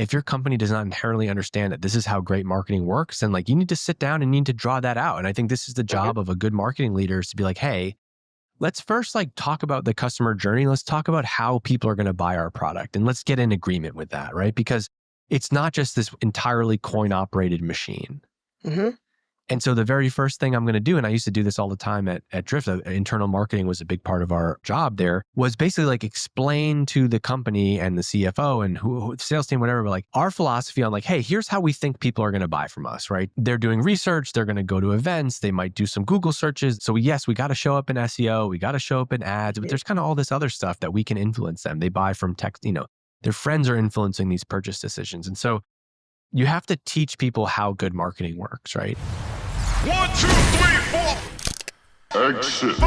if your company does not inherently understand that this is how great marketing works, then like you need to sit down and need to draw that out. And I think this is the job of a good marketing leader, is to be like, hey, let's first like talk about the customer journey. Let's talk about how people are going to buy our product, and let's get in agreement with that, right? Because it's not just this entirely coin operated machine. And so the very first thing I'm going to do, and I used to do this all the time at Drift, internal marketing was a big part of our job there, was basically like explain to the company and the CFO and who sales team, whatever, but like our philosophy on like, hey, here's how we think people are going to buy from us, right? They're doing research, they're going to go to events, they might do some Google searches. So yes, we got to show up in SEO, we got to show up in ads, but there's kind of all this other stuff that we can influence them. They buy from tech, their friends are influencing these purchase decisions. And so you have to teach people how good marketing works, right? 1, 2, 3, 4. Exit.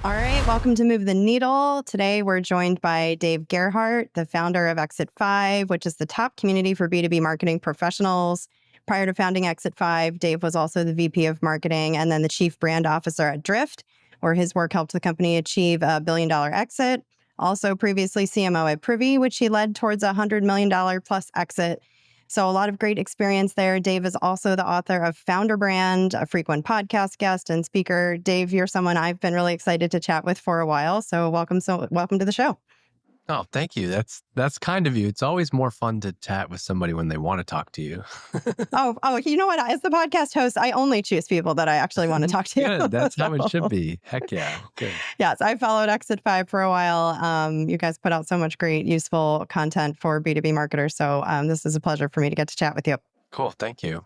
All right, welcome to Move the Needle. Today, we're joined by Dave Gerhardt, the founder of Exit 5, which is the top community for B2B marketing professionals. Prior to founding Exit 5, Dave was also the VP of marketing and then the chief brand officer at Drift, where his work helped the company achieve a $1 billion exit. Also previously CMO at Privy, which he led towards a $100 million plus exit. So a lot of great experience there. Dave is also the author of Founder Brand, a frequent podcast guest and speaker. Dave, you're someone I've been really excited to chat with for a while. So welcome to the show. Oh, thank you. That's kind of you. It's always more fun to chat with somebody when they want to talk to you. Oh, you know what? As the podcast host, I only choose people that I actually want to talk to. Good. That's how it should be. Heck yeah. Good. Yes, I followed Exit 5 for a while. You guys put out so much great, useful content for B2B marketers. So this is a pleasure for me to get to chat with you. Cool. Thank you.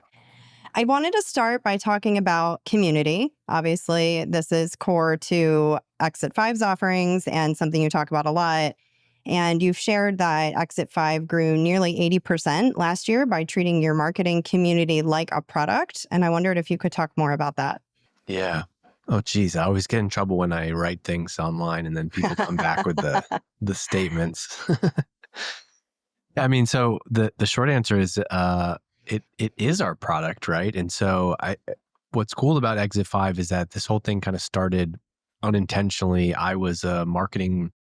I wanted to start by talking about community. Obviously, this is core to Exit 5's offerings and something you talk about a lot. And you've shared that Exit 5 grew nearly 80% last year by treating your marketing community like a product. And I wondered if you could talk more about that. Yeah. Oh, geez. I always get in trouble when I write things online and then people come back with the statements. I mean, so the short answer is it is our product, right? And so what's cool about Exit 5 is that this whole thing kind of started unintentionally. I was a marketing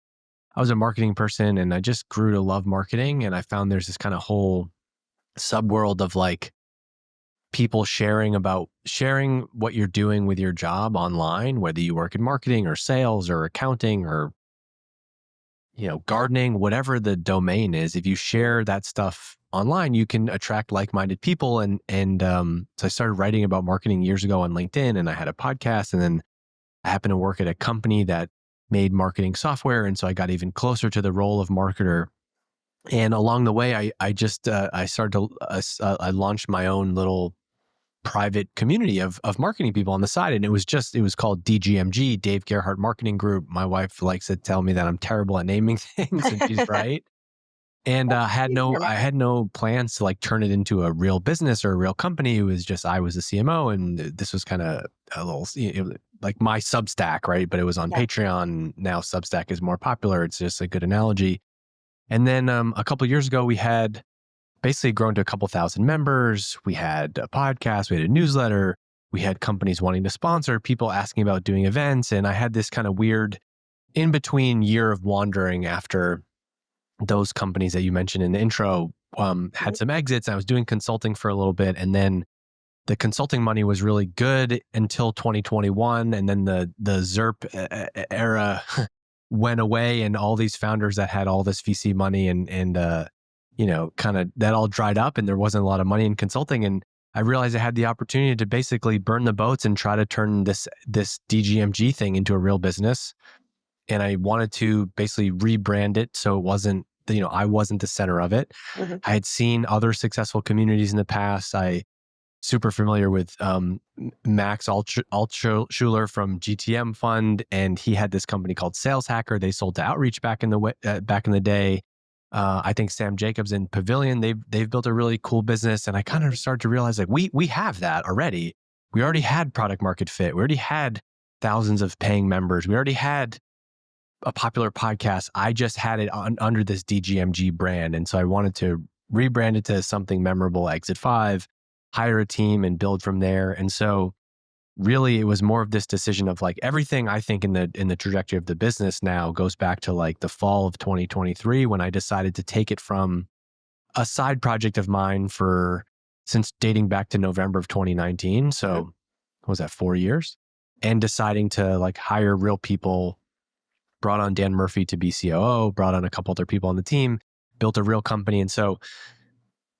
person and I just grew to love marketing. And I found there's this kind of whole subworld of like people sharing what you're doing with your job online, whether you work in marketing or sales or accounting or, gardening, whatever the domain is. If you share that stuff online, you can attract like-minded people. And so I started writing about marketing years ago on LinkedIn, and I had a podcast, and then I happened to work at a company that made marketing software. And so I got even closer to the role of marketer. And along the way, I launched my own little private community of marketing people on the side. And it was called DGMG, Dave Gerhardt Marketing Group. My wife likes to tell me that I'm terrible at naming things, and she's right. And I had no plans to like turn it into a real business or a real company. It was just, I was the CMO, and this was kind of a little, like my Substack, right? But it was on Patreon. Now Substack is more popular. It's just a good analogy. And then a couple of years ago, we had basically grown to a couple thousand members. We had a podcast, we had a newsletter, we had companies wanting to sponsor, people asking about doing events. And I had this kind of weird in-between year of wandering after those companies that you mentioned in the intro had some exits. I was doing consulting for a little bit, and then the consulting money was really good until 2021. And then the ZERP era went away, and all these founders that had all this VC money and kind of that all dried up, and there wasn't a lot of money in consulting. And I realized I had the opportunity to basically burn the boats and try to turn this DGMG thing into a real business. And I wanted to basically rebrand it so it wasn't, I wasn't the center of it. Mm-hmm. I had seen other successful communities in the past. Super familiar with Max Altschuler from GTM Fund, and he had this company called Sales Hacker. They sold to Outreach back in the day. I think Sam Jacobs in Pavilion, they've built a really cool business, and I kind of started to realize like we have that already. We already had product market fit. We already had thousands of paying members. We already had a popular podcast. I just had it under this DGMG brand, and so I wanted to rebrand it to something memorable. Exit 5. Hire a team and build from there. And so really it was more of this decision of like everything I think in the trajectory of the business now goes back to like the fall of 2023 when I decided to take it from a side project of mine since dating back to November of 2019. So what was that, 4 years? And deciding to like hire real people, brought on Dan Murphy to be COO, brought on a couple other people on the team, built a real company. And so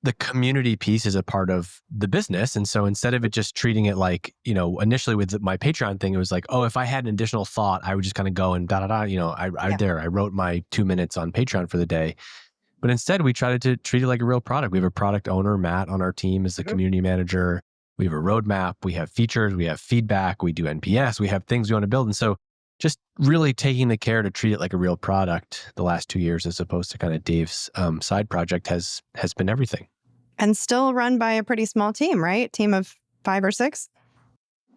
the community piece is a part of the business. And so instead of it just treating it like, initially with my Patreon thing, it was like, oh, if I had an additional thought, I would just kind of go and I wrote my 2 minutes on Patreon for the day. But instead we tried to treat it like a real product. We have a product owner, Matt, on our team as the community manager. We have a roadmap, we have features, we have feedback, we do NPS, we have things we want to build. And so just really taking the care to treat it like a real product the last 2 years, as opposed to kind of Dave's side project, has been everything. And still run by a pretty small team, right? Team of 5 or 6?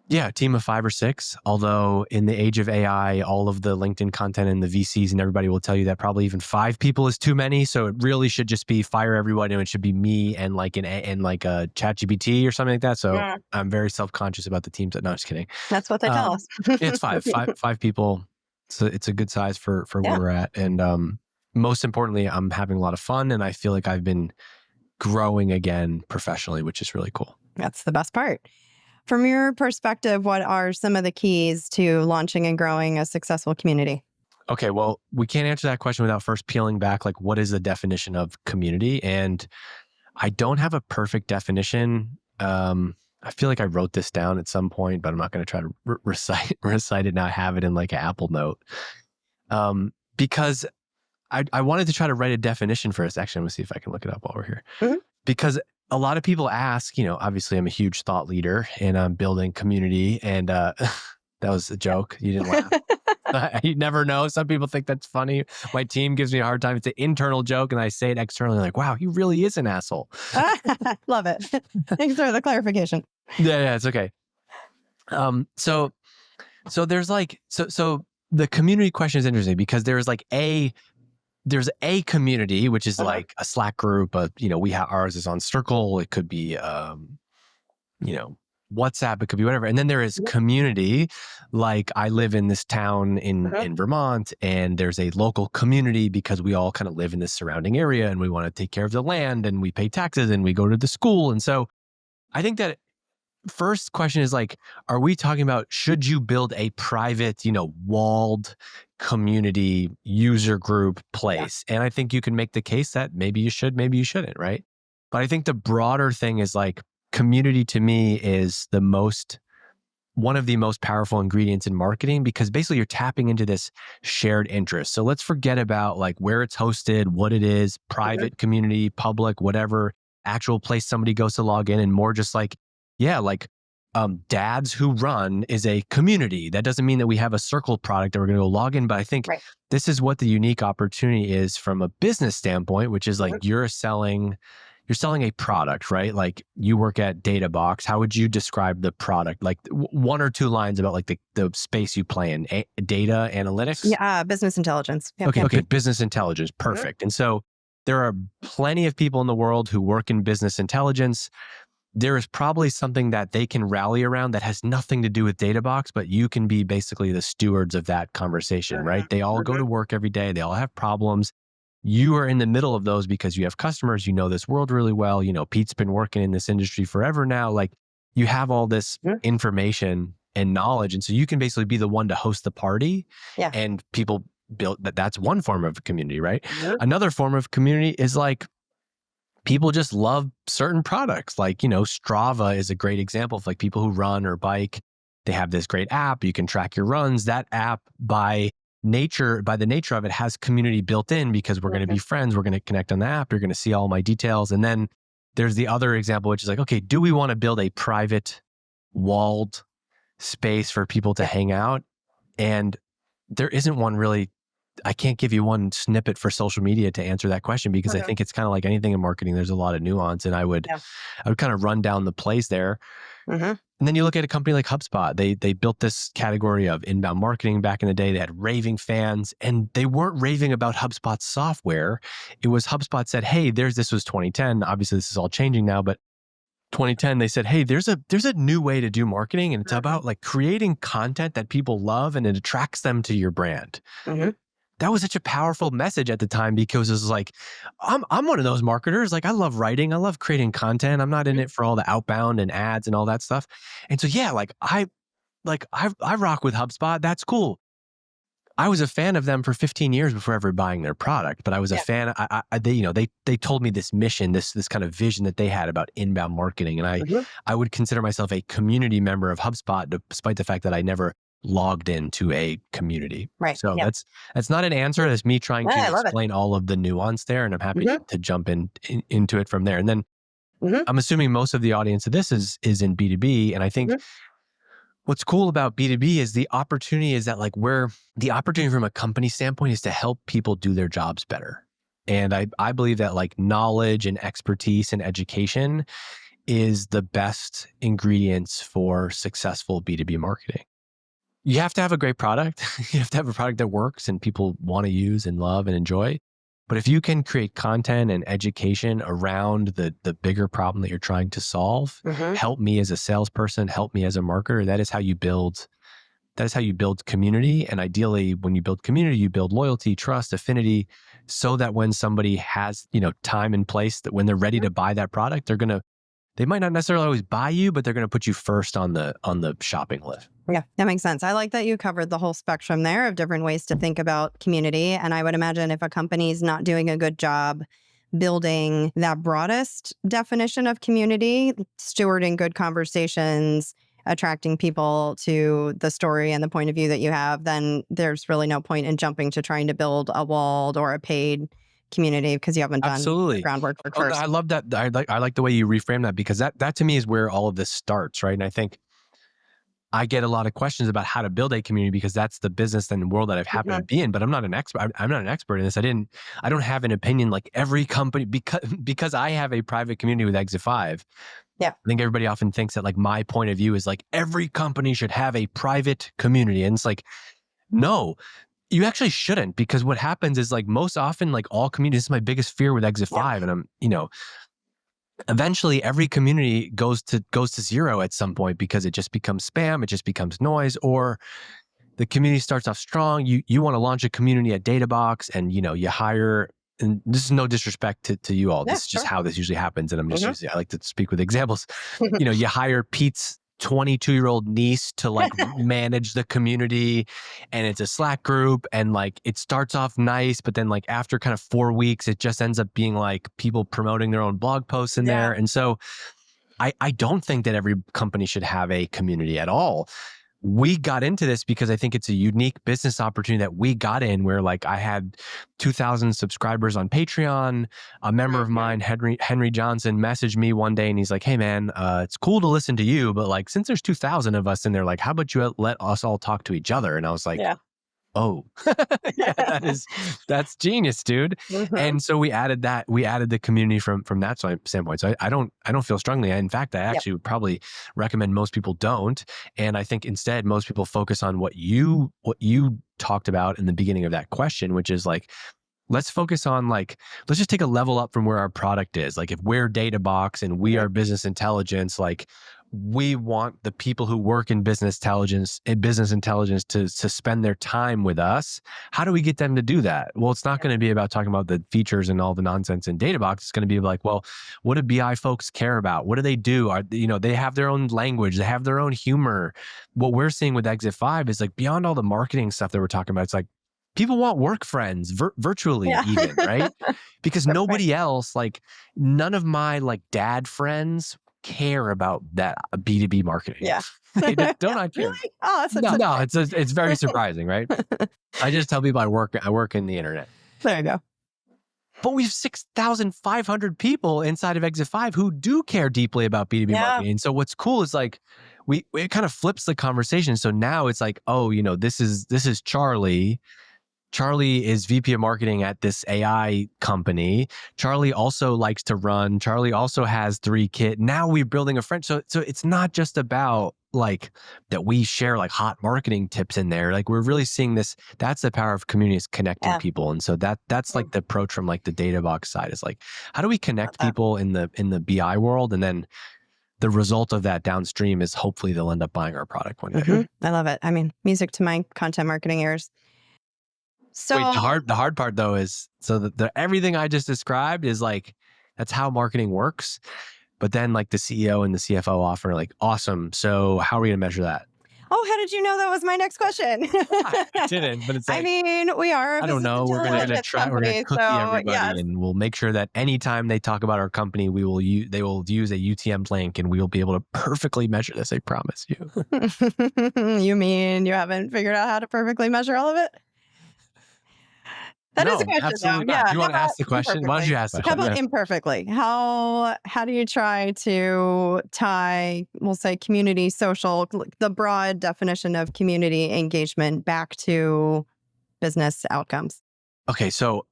Yeah, a team of 5 or 6. Although in the age of AI, all of the LinkedIn content and the VCs and everybody will tell you that probably even 5 people is too many. So it really should just be fire everyone, and it should be me and like a ChatGPT or something like that. So I'm very self-conscious about the teams. No, just kidding. That's what they tell us. It's five people. So it's a good size for where we're at. And most importantly, I'm having a lot of fun, and I feel like I've been growing again professionally, which is really cool. That's the best part. From your perspective, what are some of the keys to launching and growing a successful community? Okay, well, we can't answer that question without first peeling back, like, what is the definition of community? And I don't have a perfect definition. I feel like I wrote this down at some point, but I'm not going to try to recite it now. I have it in like an Apple note. Because I wanted to try to write a definition first. Actually, I'm going to see if I can look it up while we're here. Because a lot of people ask, obviously I'm a huge thought leader and I'm building community, and that was a joke. You didn't laugh. You never know. Some people think that's funny. My team gives me a hard time. It's an internal joke, and I say it externally like, wow, he really is an asshole. Love it. Thanks for the clarification. Yeah, it's okay. So there's like, so the community question is interesting because there's a community, which is like a Slack group, but ours is on Circle. It could be, WhatsApp. It could be whatever. And then there is community. Like I live in this town in Vermont, and there's a local community because we all kind of live in this surrounding area, and we want to take care of the land, and we pay taxes, and we go to the school. And so I think that first question is like, are we talking about, should you build a private, walled community user group place? And I think you can make the case that maybe you should, maybe you shouldn't, right? But I think the broader thing is like, community to me is one of the most powerful ingredients in marketing, because basically you're tapping into this shared interest. So let's forget about like where it's hosted, what it is, private community, public, whatever, actual place somebody goes to log in, and more just like, Dads Who Run is a community. That doesn't mean that we have a Circle product that we're going to go log in, but I think this is what the unique opportunity is from a business standpoint, which is like you're selling a product, right? Like you work at Databox. How would you describe the product? Like 1 or 2 lines about like the space you play in, data analytics? Yeah, business intelligence. Yep. Okay, business intelligence. Perfect. And so there are plenty of people in the world who work in business intelligence. There is probably something that they can rally around that has nothing to do with Databox, but you can be basically the stewards of that conversation, right? They all go to work every day. They all have problems. You are in the middle of those because you have customers. You know this world really well. Pete's been working in this industry forever now. Like you have all this information and knowledge. And so you can basically be the one to host the party. Yeah. And people build that's one form of community, right? Another form of community is like, people just love certain products. Like, Strava is a great example of like people who run or bike. They have this great app. You can track your runs. That app by the nature of it has community built in because we're going to be friends. We're going to connect on the app. You're going to see all my details. And then there's the other example, which is like, okay, do we want to build a private walled space for people to hang out? And there isn't one really. I can't give you one snippet for social media to answer that question because I think it's kind of like anything in marketing. There's a lot of nuance, and I would kind of run down the plays there. And then you look at a company like HubSpot. They built this category of inbound marketing back in the day. They had raving fans, and they weren't raving about HubSpot's software. It was HubSpot said, "Hey, this was 2010. Obviously, this is all changing now, but 2010, they said, hey, there's a new way to do marketing, and it's about like creating content that people love and it attracts them to your brand." that was such a powerful message at the time, because it was like, I'm one of those marketers. Like, I love writing. I love creating content. I'm not in it for all the outbound and ads and all that stuff. And so, yeah, I rock with HubSpot. That's cool. I was a fan of them for 15 years before ever buying their product, but I was a fan. They told me this mission, this kind of vision that they had about inbound marketing. And I would consider myself a community member of HubSpot, despite the fact that I never logged into a community. Right. So that's not an answer. That's me trying to explain all of the nuance there. And I'm happy to jump into it from there. And then I'm assuming most of the audience of this is in B2B. And I think what's cool about B2B is the opportunity is that the opportunity from a company standpoint is to help people do their jobs better. And I believe that like knowledge and expertise and education is the best ingredients for successful B2B marketing. You have to have a great product. You have to have a product that works and people want to use and love and enjoy. But if you can create content and education around the bigger problem that you're trying to solve, help me as a salesperson, help me as a marketer, that is how you build community. And ideally, when you build community, you build loyalty, trust, affinity, so that when somebody has, time and place, that when they're ready to buy that product, they might not necessarily always buy you, but they're going to put you first on the shopping list. Yeah, that makes sense. I like that you covered the whole spectrum there of different ways to think about community. And I would imagine if a company's not doing a good job building that broadest definition of community, stewarding good conversations, attracting people to the story and the point of view that you have, then there's really no point in jumping to trying to build a walled or a paid community because you haven't done the groundwork for first. I love that. I like the way you reframe that, because that to me is where all of this starts, right? And I think I get a lot of questions about how to build a community, because that's the business and world that I've happened to be in. But I'm not an expert. I'm not an expert in this. I don't have an opinion like every company, because I have a private community with Exit 5. Yeah. I think everybody often thinks that like my point of view is like every company should have a private community. And it's like, no, you actually shouldn't, because what happens is like most often, like all communities, this is my biggest fear with Exit 5. And I'm, eventually every community goes to zero at some point, because it just becomes spam, it just becomes noise, or the community starts off strong. You want to launch a community at Databox, and you hire, and this is no disrespect to you all. This is just how this usually happens. And I'm just I like to speak with examples. You hire Pete's 22-year-old niece to like manage the community, and it's a Slack group, and like it starts off nice, but then like after kind of 4 weeks, it just ends up being like people promoting their own blog posts in there. And so I don't think that every company should have a community at all. We got into this because I think it's a unique business opportunity that we got in, where like I had 2,000 subscribers on Patreon. A member of mine, Henry Johnson, messaged me one day and he's like, "Hey man, it's cool to listen to you, but like since there's 2,000 of us in there, like how about you let us all talk to each other?" And I was like, oh, yeah, that's genius, dude. And so we added the community from that standpoint. So I don't feel strongly. In fact, I actually would probably recommend most people don't. And I think instead most people focus on what you talked about in the beginning of that question, which is like, let's focus on let's just take a level up from where our product is. Like if we're Databox and we are business intelligence, like we want the people who work in business intelligence to spend their time with us. How do we get them to do that? Well, it's not going to be about talking about the features and all the nonsense in Databox. It's going to be like, well, what do BI folks care about? What do they do? They have their own language. They have their own humor. What we're seeing with Exit 5 is like beyond all the marketing stuff that we're talking about. It's like people want work friends virtually even, right? Because nobody else, like none of my like dad friends care about that B2B marketing. Yeah. They don't not care. Really? Oh, that's no, it's very surprising, right? I just tell people I work in the internet. There you go. But we have 6,500 people inside of Exit 5 who do care deeply about B2B marketing. And so what's cool is like it kind of flips the conversation. So now it's like, oh, this is Charlie. Charlie is VP of marketing at this AI company. Charlie also likes to run. Charlie also has 3 kids. Now we're building a friend. So it's not just about like that we share like hot marketing tips in there. Like we're really seeing this. That's the power of community, is connecting people. And so that's like the approach from like the Databox side is like, how do we connect people in the BI world? And then the result of that downstream is hopefully they'll end up buying our product one day. I love it. I mean, music to my content marketing ears. So Wait, the hard part though is so that everything I just described is like that's how marketing works. But then like the CEO and the CFO offer like, awesome. So how are we gonna measure that? oh, how did you know that was my next question? I didn't, but it's I like, mean, we are a I don't business know. We're gonna intelligence try. We're gonna company, cookie so everybody, yes. and we'll make sure that anytime they talk about our company, they will use a UTM link, and we will be able to perfectly measure this. I promise you. You mean you haven't figured out how to perfectly measure all of it? That is a No, question, though. absolutely not. Yeah. Do you How want to about ask the question? Why don't imperfectly? you ask the How question? about imperfectly? How do you try to tie, we'll say, community, social, the broad definition of community engagement back to business outcomes? Okay, so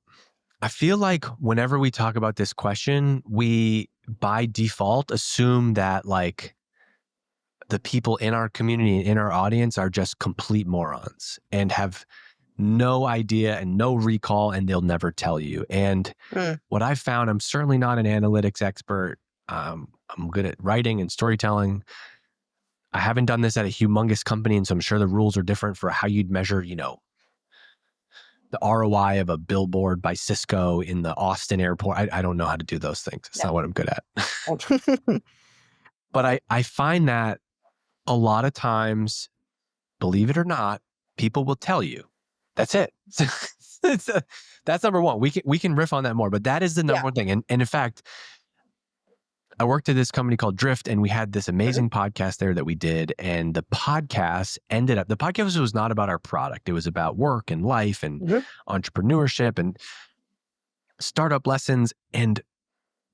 I feel like whenever we talk about this question, we by default assume that like the people in our community and in our audience are just complete morons and have no idea and no recall, and they'll never tell you. And Mm. what I found, I'm certainly not an analytics expert. I'm good at writing and storytelling. I haven't done this at a humongous company, and so I'm sure the rules are different for how you'd measure, the ROI of a billboard by Cisco in the Austin airport. I don't know how to do those things. It's not what I'm good at. But I find that a lot of times, believe it or not, people will tell you. That's it. That's number one. We can riff on that more, but that is the number one thing. And in fact, I worked at this company called Drift, and we had this amazing podcast there that we did. And the podcast was not about our product. It was about work and life and entrepreneurship and startup lessons. And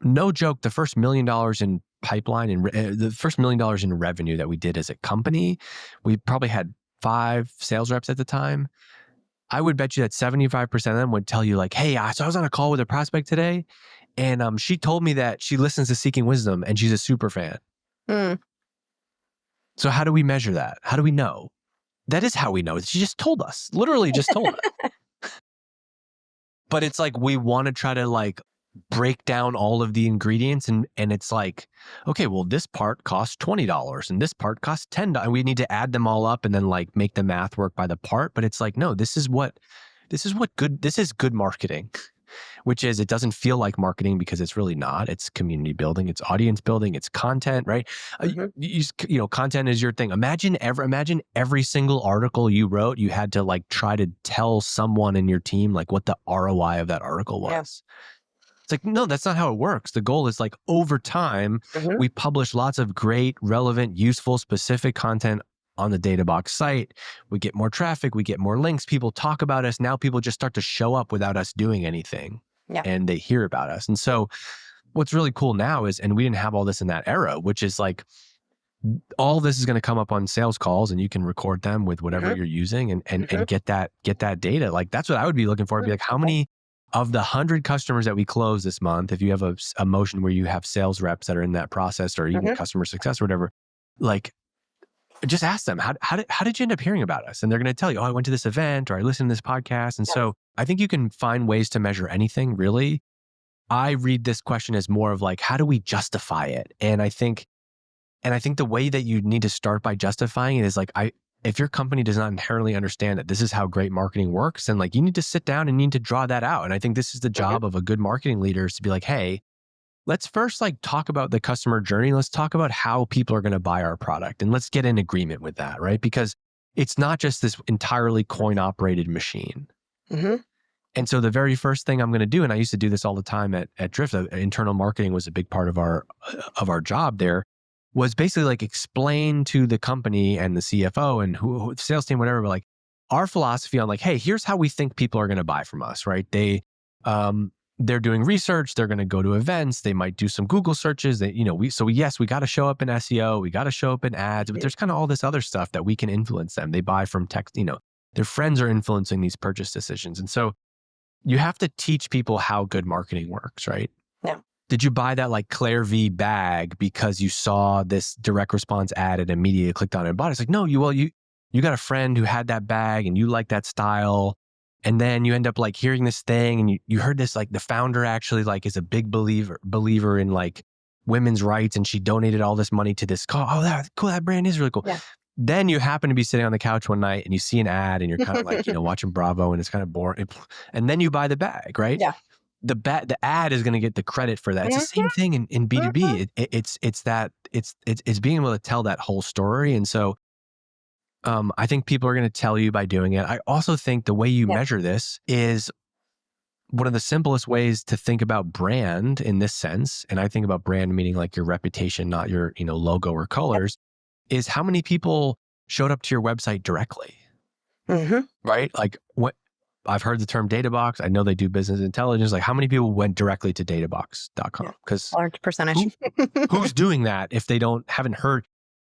no joke, the first $1 million in pipeline and the first $1 million in revenue that we did as a company, we probably had 5 sales reps at the time. I would bet you that 75% of them would tell you like, hey, so I was on a call with a prospect today, and she told me that she listens to Seeking Wisdom and she's a super fan. Mm. So how do we measure that? How do we know? That is how we know. She just told us, literally just told us. But it's like, we want to try to like break down all of the ingredients, and it's like, okay, well, this part costs $20 and this part costs $10, and we need to add them all up and then like make the math work by the part. But it's like, no, this is good marketing, which is, it doesn't feel like marketing because it's really not. It's community building, it's audience building, it's content, right? Content is your thing. Imagine every single article you wrote, you had to like try to tell someone in your team like what the ROI of that article was. Yeah. It's like, no, that's not how it works. The goal is like, over time, we publish lots of great, relevant, useful, specific content on the Databox site. We get more traffic, we get more links, people talk about us. Now people just start to show up without us doing anything, and they hear about us. And so what's really cool now is, and we didn't have all this in that era, which is like, all this is going to come up on sales calls, and you can record them with whatever you're using and get that data. Like, that's what I would be looking for. Be like, how many of the 100 customers that we close this month, if you have a motion where you have sales reps that are in that process, or even customer success or whatever, like, just ask them, how did you end up hearing about us? And they're going to tell you, oh, I went to this event, or I listened to this podcast. And so I think you can find ways to measure anything, really. I read this question as more of like, how do we justify it? And I think the way that you need to start by justifying it is like, if your company does not inherently understand that this is how great marketing works, then like, you need to sit down and need to draw that out. And I think this is the job of a good marketing leader, is to be like, hey, let's first like talk about the customer journey. Let's talk about how people are going to buy our product, and let's get in agreement with that, right? Because it's not just this entirely coin operated machine. And so the very first thing I'm going to do, and I used to do this all the time at Drift, internal marketing was a big part of our job there, was basically like explain to the company and the CFO and who sales team, whatever, but like our philosophy on like, hey, here's how we think people are going to buy from us, right? They're doing research, they're going to go to events, they might do some Google searches. We got to show up in SEO, we got to show up in ads, but there's kind of all this other stuff that we can influence them. They buy from text, their friends are influencing these purchase decisions. And so you have to teach people how good marketing works, right? Yeah. Did you buy that like Claire V bag because you saw this direct response ad and immediately clicked on it and bought it? It's like, no, you got a friend who had that bag and you like that style. And then you end up like hearing this thing, and you heard this, like the founder actually like is a big believer in like women's rights, and she donated all this money to this cause. Oh, that's cool. That brand is really cool. Yeah. Then you happen to be sitting on the couch one night and you see an ad and you're kind of like, watching Bravo and it's kind of boring. And then you buy the bag, right? Yeah. The ad is going to get the credit for that. It's the same thing in B2B. It's being able to tell that whole story. And so I think people are going to tell you by doing it. I also think the way you measure this is one of the simplest ways to think about brand in this sense. And I think about brand meaning like your reputation, not your, logo or colors, is how many people showed up to your website directly, right? Like what I've heard the term Databox. I know they do business intelligence. Like how many people went directly to databox.com? Because large percentage. who's doing that if they haven't heard?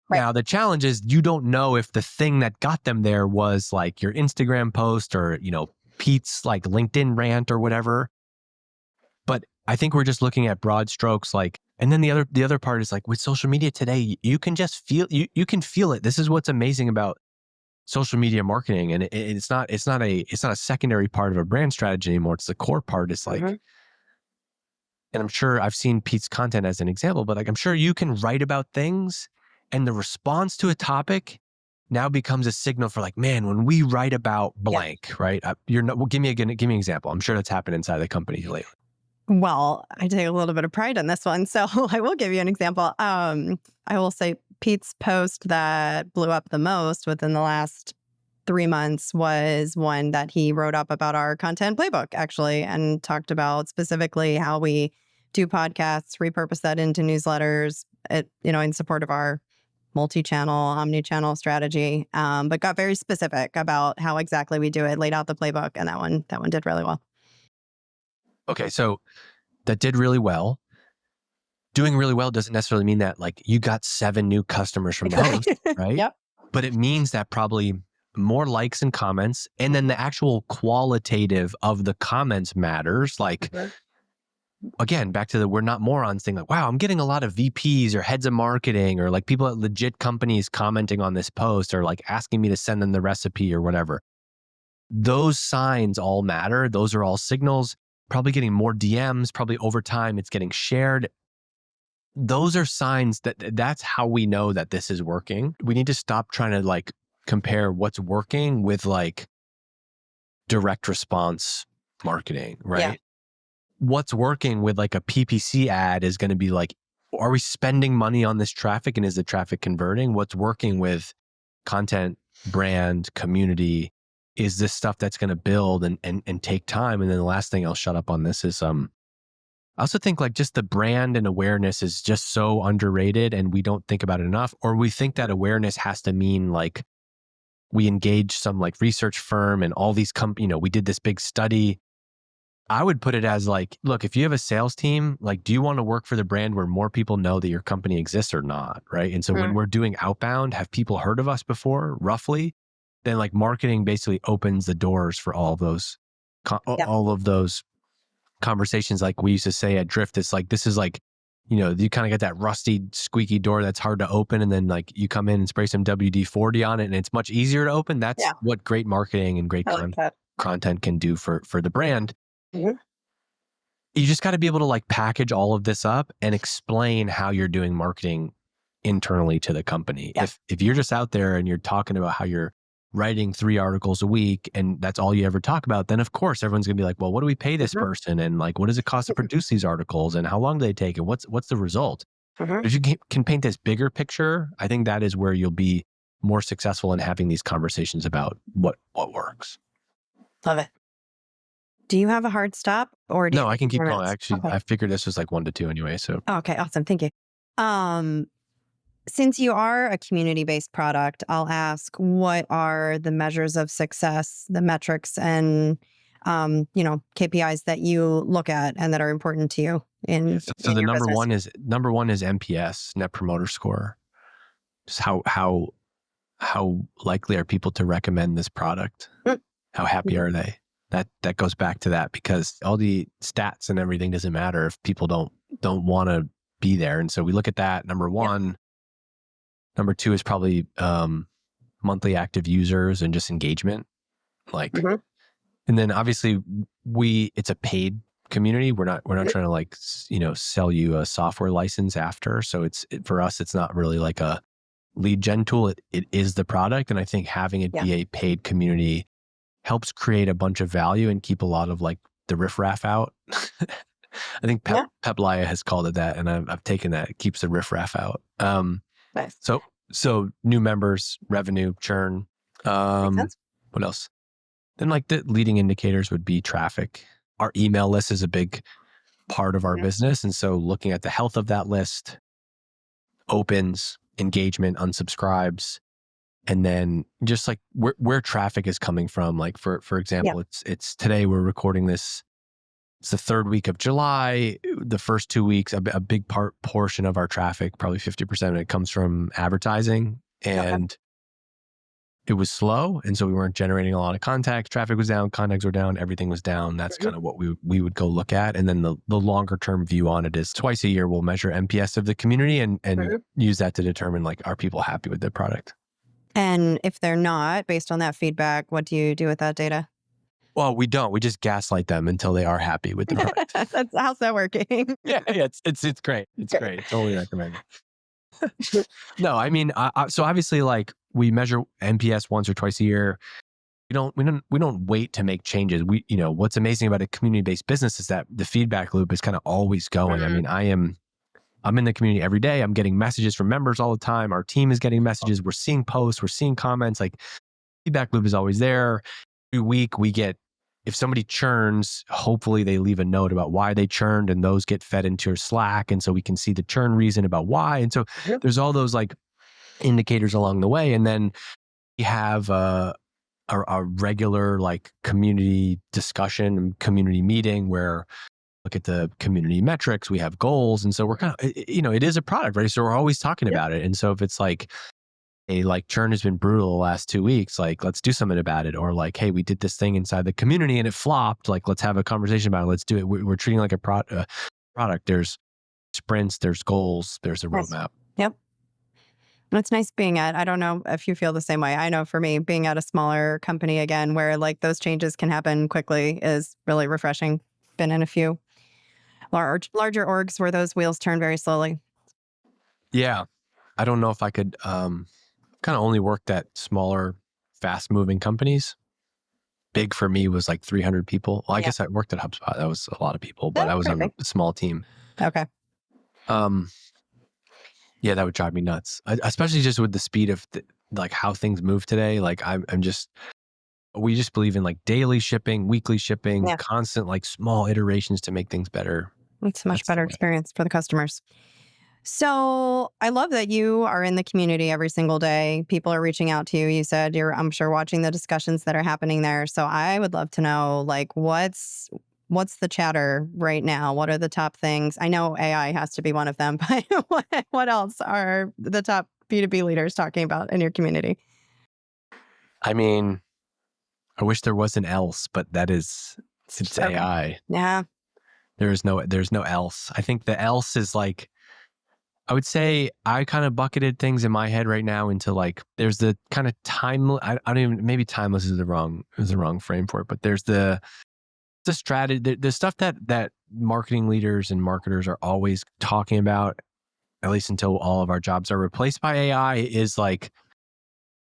Right. Now, the challenge is you don't know if the thing that got them there was like your Instagram post or, Pete's like LinkedIn rant or whatever. But I think we're just looking at broad strokes, like, and then the other part is like with social media today, you can just feel, you can feel it. This is what's amazing about social media marketing. And it's not a secondary part of a brand strategy anymore. It's the core part. It's like, and I'm sure I've seen Pete's content as an example, but like, I'm sure you can write about things and the response to a topic now becomes a signal for like, man, when we write about blank, right? Well, give me an example. I'm sure that's happened inside the company lately. Well, I take a little bit of pride in this one, so I will give you an example. I will say Pete's post that blew up the most within the last 3 months was one that he wrote up about our content playbook, actually, and talked about specifically how we do podcasts, repurpose that into newsletters, in support of our multi-channel, omni-channel strategy, but got very specific about how exactly we do it, laid out the playbook, and that one did really well. Okay, so that did really well. Doing really well doesn't necessarily mean that like you got 7 new customers from the post, right? Yep. But it means that probably more likes and comments, and then the actual qualitative of the comments matters. Like, again, back to the we're not morons thing, like, wow, I'm getting a lot of VPs or heads of marketing or like people at legit companies commenting on this post or like asking me to send them the recipe or whatever. Those signs all matter. Those are all signals. Probably getting more DMs, probably over time it's getting shared. Those are signs that's how we know that this is working. We need to stop trying to like compare what's working with like direct response marketing, right? Yeah. What's working with like a PPC ad is going to be like, are we spending money on this traffic and is the traffic converting? What's working with content, brand, community is this stuff that's going to build and take time. And then the last thing I'll shut up on this is, I also think like just the brand and awareness is just so underrated and we don't think about it enough, or we think that awareness has to mean like we engage some like research firm and all these we did this big study. I would put it as like, look, if you have a sales team, like, do you want to work for the brand where more people know that your company exists or not? Right. And so when we're doing outbound, have people heard of us before, roughly? Then like marketing basically opens the doors for all of those, all of those conversations. Like we used to say at Drift, it's like, this is like, you kind of get that rusty, squeaky door that's hard to open. And then like you come in and spray some WD-40 on it and it's much easier to open. That's what great marketing and great content can do for the brand. You just got to be able to like package all of this up and explain how you're doing marketing internally to the company. If you're just out there and you're talking about how you're writing 3 articles a week and that's all you ever talk about, then of course everyone's gonna be like, well, what do we pay this person? And like, what does it cost to produce these articles? And how long do they take? And what's the result? But if you can paint this bigger picture, I think that is where you'll be more successful in having these conversations about what works. Love it. Do you have a hard stop or No, I can keep going. Actually, I figured this was like 1 to 2 anyway. So okay, awesome. Thank you. Since you are a community-based product, I'll ask, what are the measures of success, the metrics and KPIs that you look at and that are important to you so the number one is NPS, Net Promoter Score. Just how likely are people to recommend this product? How happy are they? That goes back to that, because all the stats and everything doesn't matter if people don't want to be there. And so we look at that, number one. Number 2 is probably monthly active users and just engagement. Like, and then obviously it's a paid community. We're not trying to like, sell you a software license after. So for us, it's not really like a lead gen tool. It is the product. And I think having it be a paid community helps create a bunch of value and keep a lot of like the riffraff out. I think Peplaya has called it that, and I've taken that. It keeps the riffraff out. Nice. So new members, revenue, churn. Makes sense. What else? Then like the leading indicators would be traffic. Our email list is a big part of our business. And so looking at the health of that list, opens, engagement, unsubscribes, and then just like where traffic is coming from. Like for example, it's today we're recording this. It's the third week of July. The first 2 weeks, a big portion of our traffic, probably 50% of it, comes from advertising, and it was slow, and so we weren't generating a lot of contacts. Traffic was down, contacts were down, everything was down. That's kind of what we would go look at, and then the longer term view on it is twice a year we'll measure NPS of the community and use that to determine like, are people happy with the product? And if they're not, based on that feedback, what do you do with that data? Well, we don't. We just gaslight them until they are happy with the product. How's that working? Yeah, it's great. It's great. Totally recommend it. No, I mean, so obviously, like we measure NPS once or twice a year. We don't wait to make changes. What's amazing about a community-based business is that the feedback loop is kind of always going. I mean, I'm in the community every day. I'm getting messages from members all the time. Our team is getting messages. We're seeing posts. We're seeing comments. Like feedback loop is always there. Every week we get, if somebody churns, hopefully they leave a note about why they churned, and those get fed into your Slack. And so we can see the churn reason about why. And so there's all those like indicators along the way. And then we have a regular like community discussion, community meeting where look at the community metrics, we have goals. And so we're kind of, it is a product, right? So we're always talking about it. And so if it's like, hey, like churn has been brutal the last 2 weeks, like let's do something about it. Or like, hey, we did this thing inside the community and it flopped. Like, let's have a conversation about it. Let's do it. We're treating it like a product. There's sprints, there's goals, there's a roadmap. Yep. And it's nice being I don't know if you feel the same way. I know for me, being at a smaller company again, where like those changes can happen quickly is really refreshing. Been in a few larger orgs where those wheels turn very slowly. Yeah. I don't know if I could, kind of only worked at smaller, fast moving companies. Big for me was like 300 people. Well, I guess I worked at HubSpot. That was a lot of people, but I was on a small team. Okay. Yeah, that would drive me nuts, especially just with the speed of like how things move today. Like we just believe in like daily shipping, weekly shipping, constant like small iterations to make things better. It's a much better experience for the customers. So I love that you are in the community every single day. People are reaching out to you. You said you're, I'm sure, watching the discussions that are happening there. So I would love to know, like, what's the chatter right now? What are the top things? I know AI has to be one of them, but what else are the top B2B leaders talking about in your community? I mean, I wish there was an else, but it's AI. Yeah. There's no else. I think the else is like, I would say I kind of bucketed things in my head right now into like, there's the kind of maybe timeless is the wrong frame for it, but there's the strategy, the stuff that marketing leaders and marketers are always talking about, at least until all of our jobs are replaced by AI, is like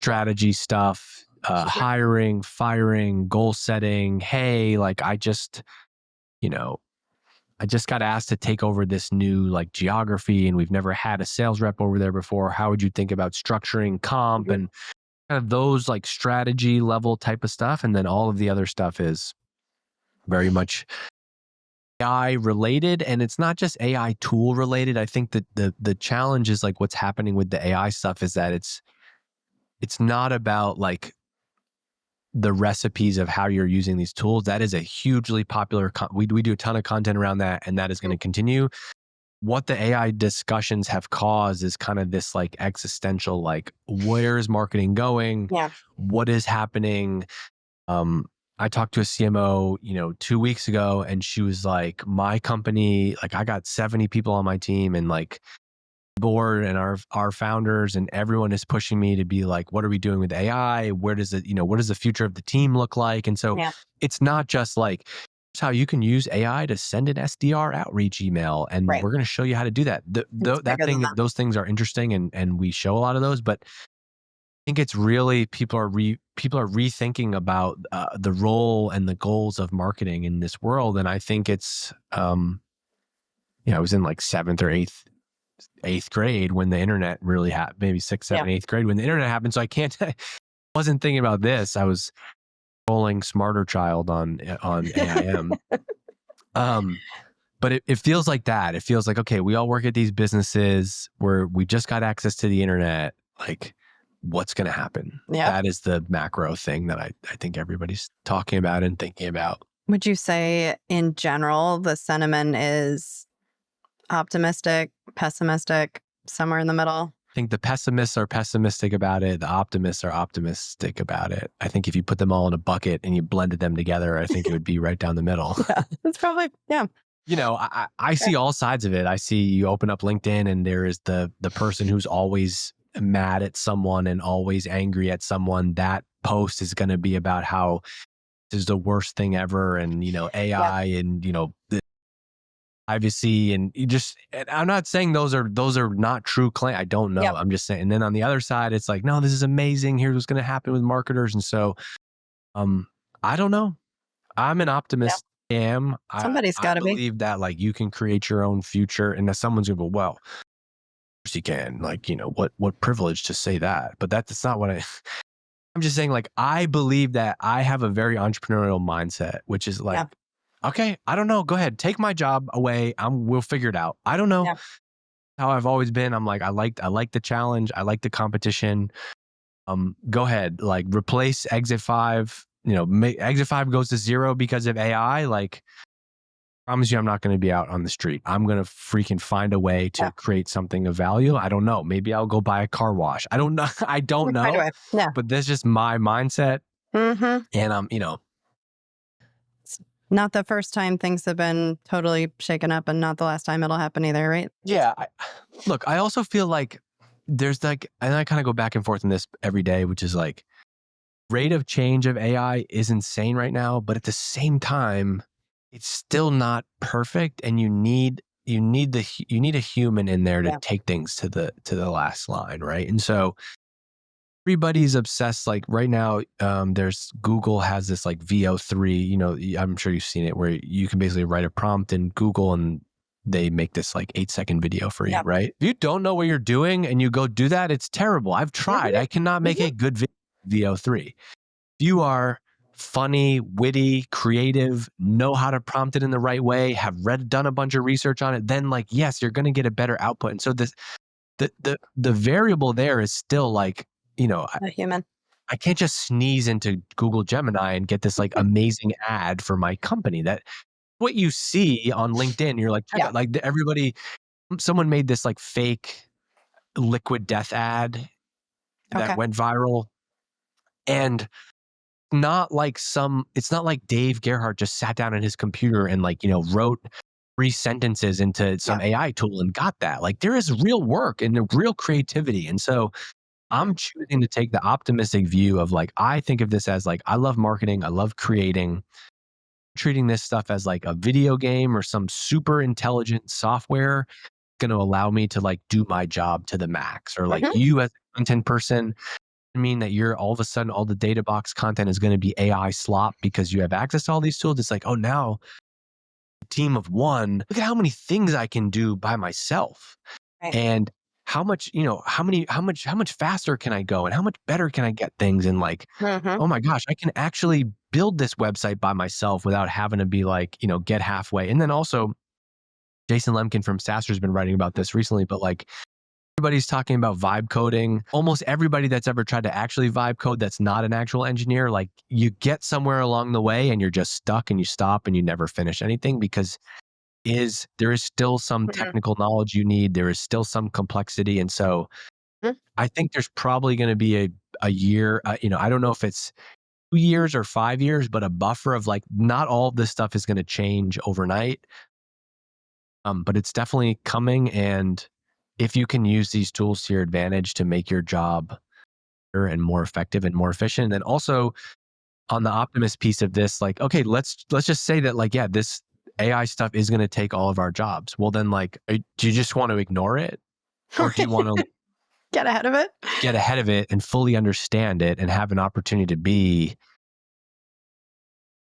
strategy stuff, hiring, firing, goal setting. Hey, like I just got asked to take over this new like geography and we've never had a sales rep over there before. How would you think about structuring comp and kind of those like strategy level type of stuff? And then all of the other stuff is very much AI related, and it's not just AI tool related. I think that the challenge is like what's happening with the AI stuff is that it's not about like the recipes of how you're using these tools. That is a hugely popular, we do a ton of content around that, and that is going to continue. What the AI discussions have caused is kind of this like existential, like, where is marketing going? Yeah. What is happening? I talked to a CMO, 2 weeks ago, and she was like, my company, like I got 70 people on my team and like board and our founders and everyone is pushing me to be like, what are we doing with AI? Where does it, what does the future of the team look like? And so it's not just like how you can use AI to send an SDR outreach email, and Right. we're going to show you how to do that. It's bigger than that. Those things are interesting, and we show a lot of those, but I think it's really people are rethinking about the role and the goals of marketing in this world, and I think it's I was in like seventh or eighth grade when the internet really happened, maybe sixth, seventh, eighth grade when the internet happened. So I can't, wasn't thinking about this. I was rolling Smarter Child on AIM. But it feels like that. It feels like, okay, we all work at these businesses where we just got access to the internet. Like, what's going to happen? Yeah. That is the macro thing that I think everybody's talking about and thinking about. Would you say in general, the sentiment is optimistic, pessimistic, somewhere in the middle? I think the pessimists are pessimistic about it. The optimists are optimistic about it. I think if you put them all in a bucket and you blended them together, I think it would be right down the middle. Yeah, it's probably, yeah. I see all sides of it. I see you open up LinkedIn and there is the person who's always mad at someone and always angry at someone. That post is going to be about how this is the worst thing ever, and AI and the privacy, and and I'm not saying those are not true claims. I don't know. I'm just saying. And then on the other side, it's like, no, this is amazing. Here's what's going to happen with marketers. And so, I don't know. I'm an optimist. Somebody's got to be. I believe that like you can create your own future, and that someone's gonna go, well, of course you can. Like, what privilege to say that, but that's not what I'm just saying. Like, I believe that I have a very entrepreneurial mindset, which is like, okay, I don't know. Go ahead, take my job away. We'll figure it out. I don't know how I've always been. I'm like, I like the challenge. I like the competition. Go ahead, like replace Exit 5. Exit 5 goes to 0 because of AI. Like, I promise you, I'm not going to be out on the street. I'm going to freaking find a way to create something of value. I don't know. Maybe I'll go buy a car wash. I don't know. I don't know. But that's just my mindset. And it's not the first time things have been totally shaken up, and not the last time it'll happen either, right? Yeah. Look, I also feel like there's like, and I kind of go back and forth in this every day, which is like, rate of change of AI is insane right now, but at the same time, it's still not perfect, and you need a human in there to take things to the last line, right? And so everybody's obsessed. Like right now, there's Google has this like VO3. I'm sure you've seen it, where you can basically write a prompt in Google and they make this like 8-second video for you, right? If you don't know what you're doing and you go do that, it's terrible. I've tried. I cannot make a good VO3. If you are funny, witty, creative, know how to prompt it in the right way, have done a bunch of research on it, then like, yes, you're going to get a better output. And so the variable there is still like, a human. I can't just sneeze into Google Gemini and get this like amazing ad for my company. That what you see on LinkedIn, you're like, check out, like someone made this like fake liquid death ad that went viral. And it's not like Dave Gerhardt just sat down at his computer and like, wrote 3 sentences into some AI tool and got that. Like, there is real work and real creativity. And so I'm choosing to take the optimistic view of like, I think of this as like, I love marketing. I love creating, treating this stuff as like a video game or some super intelligent software going to allow me to like do my job to the max. Or like you as a content person, mean that you're all of a sudden all the Databox content is going to be AI slop because you have access to all these tools. It's like, oh, now a team of one, look at how many things I can do by myself. And how much faster can I go, and how much better can I get things? And like, oh my gosh, I can actually build this website by myself without having to be like, get halfway. And then also Jason Lemkin from Sasser has been writing about this recently, but like, everybody's talking about vibe coding. Almost everybody that's ever tried to actually vibe code that's not an actual engineer, like you get somewhere along the way and you're just stuck and you stop and you never finish anything because there is still some technical knowledge you need. There is still some complexity. And so I think there's probably going to be a year, I don't know if it's 2 years or 5 years, but a buffer of like, not all of this stuff is going to change overnight. But it's definitely coming. And if you can use these tools to your advantage to make your job better and more effective and more efficient, then also on the optimist piece of this, like, okay, let's just say that like, yeah, this AI stuff is going to take all of our jobs. Well, then like, do you just want to ignore it? Or do you want to Get ahead of it? get ahead of it and fully understand it and have an opportunity to be,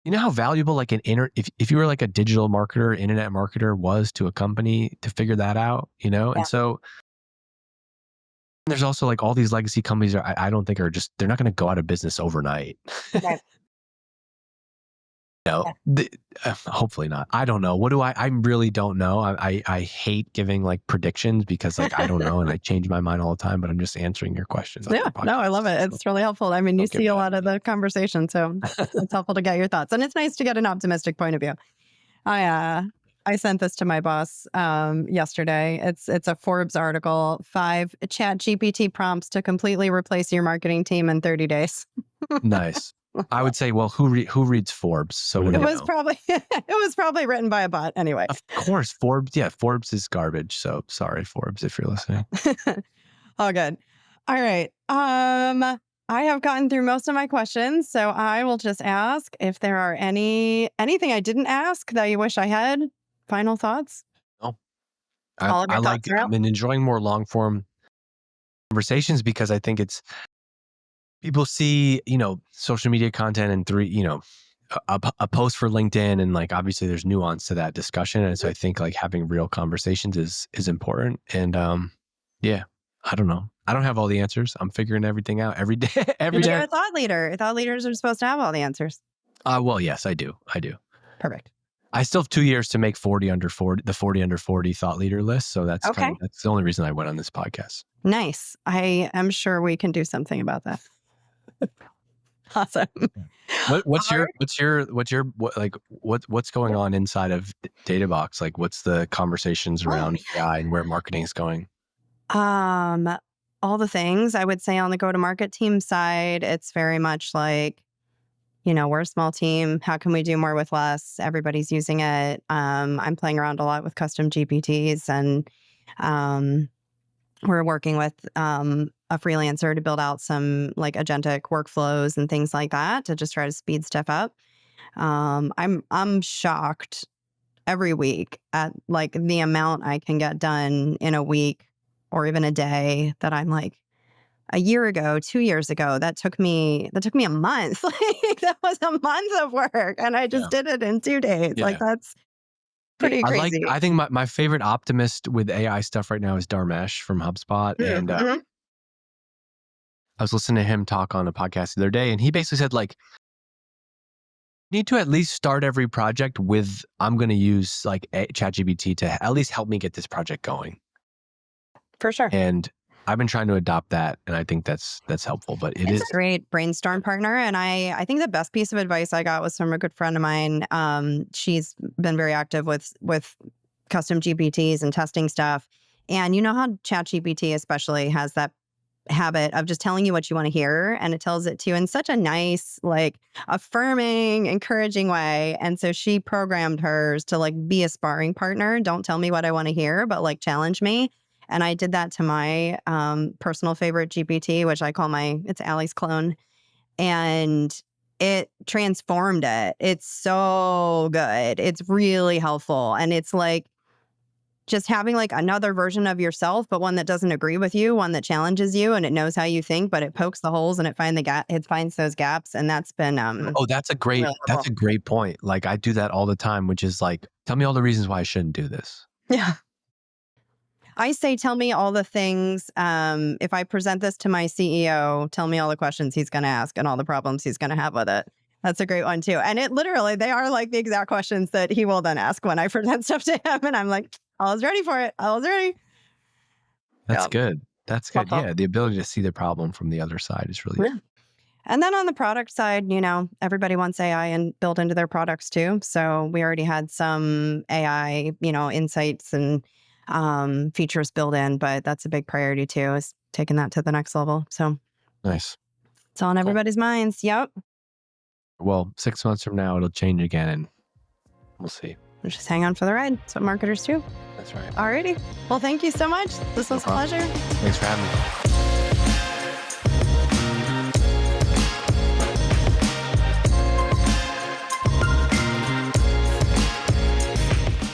you know how valuable like if you were like a digital marketer, internet marketer was to a company to figure that out, you know? Yeah. And so there's also like all these legacy companies I don't think they're not going to go out of business overnight. Right. No, hopefully not. I don't know. I really don't know. I hate giving like predictions because like, I don't know. And I change my mind all the time, but I'm just answering your questions. On Yeah, your no, I podcast, love it. so It's really helpful. I mean, you don't get see a mad lot at of the conversation, so it's helpful to get your thoughts. And it's nice to get an optimistic point of view. I sent this to my boss yesterday. It's a Forbes article, 5 Chat GPT prompts to completely replace your marketing team in 30 days. Nice. I would say, well, who reads Forbes? So what do It you was know? probably it was probably written by a bot anyway. Of course, Forbes. Yeah, Forbes is garbage. So sorry, Forbes, if you're listening. All good. All right. I have gotten through most of my questions, so I will just ask if there are anything I didn't ask that you wish I had. Final thoughts? No, All of your thoughts are out? I've been enjoying more long form conversations because I think it's people see, social media content and a post for LinkedIn, and like obviously there's nuance to that discussion, and so I think like having real conversations is important. And yeah, I don't know. I don't have all the answers. I'm figuring everything out every day. Every You're day. a thought leader. Thought leaders are supposed to have all the answers. Well, yes, I do. Perfect. I still have 2 years to make 40 under 40, the 40 under 40 thought leader list. So that's Okay. that's the only reason I went on this podcast. Nice. I am sure we can do something about that. Awesome. What's going on inside of Databox? Like, what's the conversations around AI and where marketing is going? All the things. I would say on the go-to-market team side, it's very much like, we're a small team. How can we do more with less? Everybody's using it. I'm playing around a lot with custom GPTs, and we're working with a freelancer to build out some like agentic workflows and things like that to just try to speed stuff up. I'm shocked every week at like the amount I can get done in a week or even a day that I'm like, a year ago, 2 years ago, that took me a month. Like that was a month of work, and I just did it in 2 days. Yeah. Like that's pretty crazy. I think my favorite optimist with AI stuff right now is Dharmesh from HubSpot. And I was listening to him talk on a podcast the other day, and he basically said like, you need to at least start every project with, I'm going to use like ChatGPT to at least help me get this project going. For sure. And I've been trying to adopt that, and I think that's helpful. But it's a great brainstorm partner. And I think the best piece of advice I got was from a good friend of mine. She's been very active with custom GPTs and testing stuff. And you know how ChatGPT especially has that habit of just telling you what you want to hear, and it tells it to you in such a nice, like affirming, encouraging way. And so she programmed hers to like be a sparring partner. Don't tell me what I want to hear, but like challenge me. And I did that to my personal favorite GPT, which I call it's Ali's clone. And it transformed it. It's so good. It's really helpful. And it's like just having like another version of yourself, but one that doesn't agree with you, one that challenges you, and it knows how you think, but it pokes the holes and it finds those gaps. And that's been that's a great point. Like I do that all the time, which is like, tell me all the reasons why I shouldn't do this. Yeah. I say, tell me all the things. If I present this to my CEO, tell me all the questions he's going to ask and all the problems he's going to have with it. That's a great one too. And it literally, they are like the exact questions that he will then ask when I present stuff to him. And I'm like, I was ready for it. I was ready. That's good. That's good. Yeah. The ability to see the problem from the other side is really good. And then on the product side, everybody wants AI and built into their products too. So we already had some AI, insights and features built in, but that's a big priority too, is taking that to the next level. So nice. It's on everybody's minds. Yep. Well, 6 months from now, it'll change again, and we'll see. We'll just hang on for the ride. That's what marketers do. That's right. Alrighty. Well, thank you so much. This was a pleasure. Thanks for having me.